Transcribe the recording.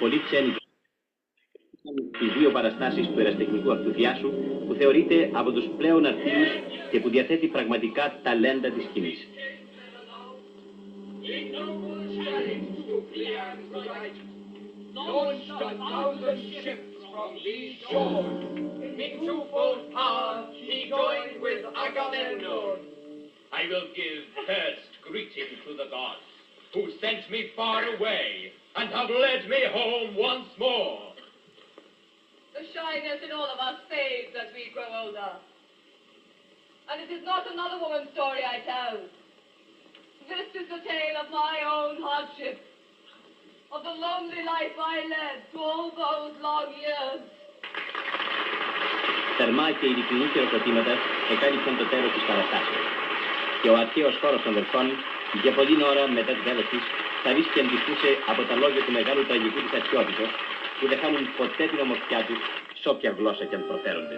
πολύ ξένοι τις δύο παραστάσεις του ερασιτεχνικού αυτού διάσου που θεωρείται από τους πλέον αρτίους και που διαθέτει πραγματικά ταλέντα της σκηνής. I will give first greeting to the gods, who sent me far away and have led me home once more. The shyness in all of us fades as we grow older. And it is not another woman's story I tell. This is the tale of my own hardship, of the lonely life I led through all those long years. Θερμά και ειλικρινή χειροκροτήματα εκάλυψαν το τέλος της παραστάσεως. Και ο αρχαίος χώρος των δελφών, για πολλή ώρα μετά το τέλος της, θαρρύστηκε και αντιχούσε από τα λόγια του μεγάλου τραγικού της αρχαιότητος, που δεν χάνουν ποτέ την ομορφιά τους, σ' όποια γλώσσα κι αν προφέρονται.